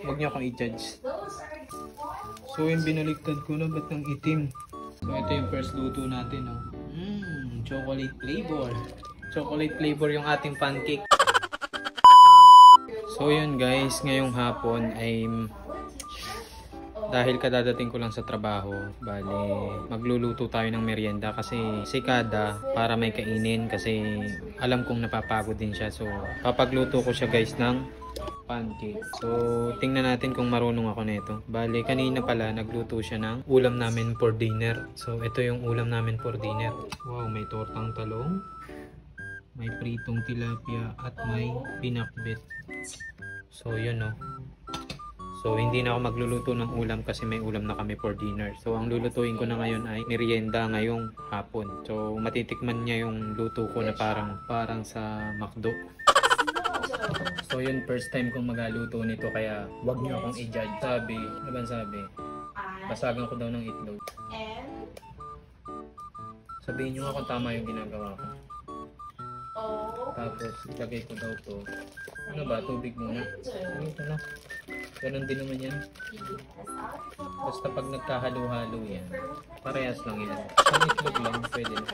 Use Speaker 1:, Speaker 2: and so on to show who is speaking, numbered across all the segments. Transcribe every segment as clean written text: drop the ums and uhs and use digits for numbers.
Speaker 1: Huwag niyo akong i-judge. So yung binaliktad ko na, ba't ng itim? So ito yung first luto natin, no? Chocolate flavor. Chocolate flavor yung ating pancake. So yun guys, ngayong hapon ay dahil kadadating ko lang sa trabaho, bali magluluto tayo ng merienda kasi si Kada para may kainin kasi alam kong napapagod din siya. So papagluto ko siya guys ng pancake. So tingnan natin kung marunong ako nito. Bali kanina pala nagluto siya ng ulam namin for dinner. So ito yung ulam namin for dinner. Wow, may tortang talong, may pritong tilapia at may pinakbet. So yun, no. So hindi na ako magluluto ng ulam kasi may ulam na kami for dinner. So ang lulutuin ko na ngayon ay merienda ngayong hapon. So matitikman niya yung luto ko na parang sa McDo. So yun, first time kong magaluto nito kaya wag niyo akong i-judge. Sabi, ano ba sabi? Basagan ko daw ng itlog. Sabihin niyo nga kung tama yung ginagawa ko. Tapos lagay ko daw to. Ano ba? Tubig muna. Ito na. Ganun din naman yan. Basta pag nagkahalo-halo yan, parehas lang yan. Ang itlog lang, pwede na.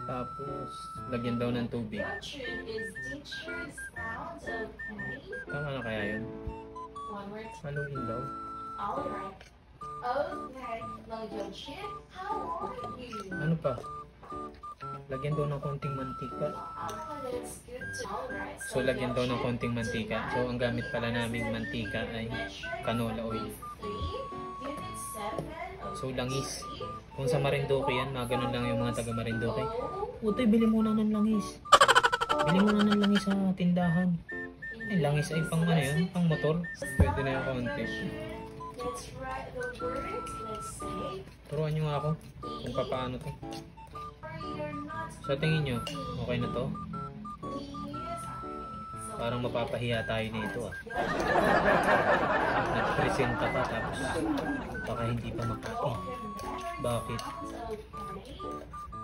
Speaker 1: Tapos, lagyan daw ng tubig. Tama na kaya yun? Haluin daw. Ano pa? Lagyan daw ng konting mantika. So lagyan daw ng konting mantika. So ang gamit pala naming mantika ay canola oil. So langis. Kung sa Marinduque yan, mga ganun lang yung mga taga Marinduque. Utoy, bili muna ng langis. Bili muna ng langis sa tindahan. Ay, langis ay pang ano yun? Pang motor. Pwede na yung konti. Turuan nyo nga ako kung paano to. So tingin nyo, okay na to? Parang mapapahiya tayo nito ah. Nagpresenta pa tapos baka hindi pa makain. Bakit?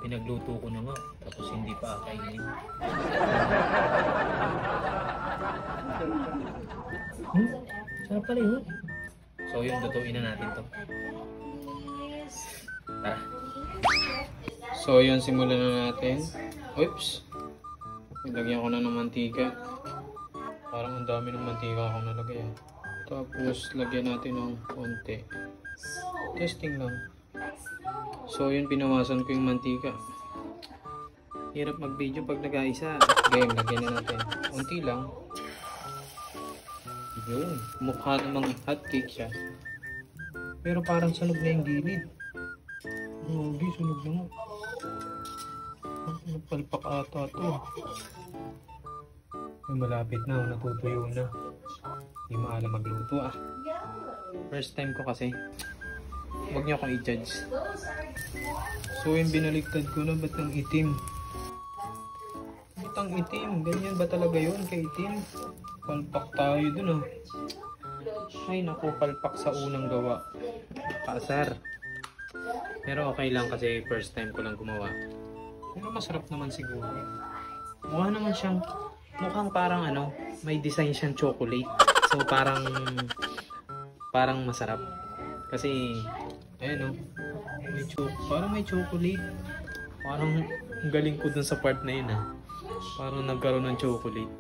Speaker 1: Pinagluto ko na nga tapos hindi pa akainin. Sarap pala yun. So yun, lutuin na natin to. Tara. So yun, simulan na natin. Oops! Nilagyan ko na ng mantika. Parang ang dami ng mantika akong nalagay. Tapos lagyan natin ng konti. Testing lang. So yun, pinawasan ko yung mantika. Hirap mag-video pag nag-aisa. Game, lagyan na natin. Konti lang. Yun. Mukha namang hotcake siya. Pero parang sunog na yung gilid. Hindi, sunog na nga. Nagpalpak ata ito. Yung malapit na, natutuyo na. Hindi maalam magluto ah. First time ko kasi. Huwag niyo akong i-judge. So yung binaliktad ko na, ba't ang itim? Ba't ang itim? Ganyan ba talaga yun kaitim? Palpak tayo dun ah. Ay naku, palpak sa unang gawa. Kaasar. Pero okay lang kasi first time ko lang gumawa. Pero masarap naman siguro. Mukha naman siyang, mukhang parang ano, may design siyang chocolate. So parang masarap. Kasi, ayun o, parang may chocolate. Parang galing ko dun sa part na yun ah. Parang nagkaroon ng chocolate.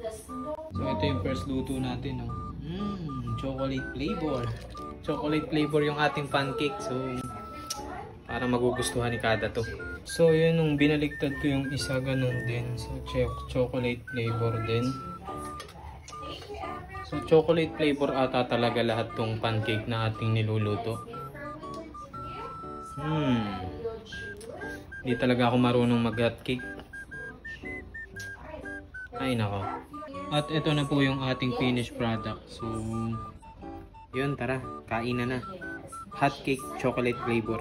Speaker 1: So ito yung first luto natin oh. Chocolate flavor. Chocolate flavor yung ating pancake. So, para magugustuhan ni Kada to. So yun, nung binaliktad ko yung isa, ganun din. So chocolate flavor din. So chocolate flavor ata talaga lahat tong pancake na ating niluluto. Hindi talaga ako marunong mag-hot cake. Ay nako. At ito na po yung ating finished product. So yun, tara, kain na na. Hot cake chocolate flavor.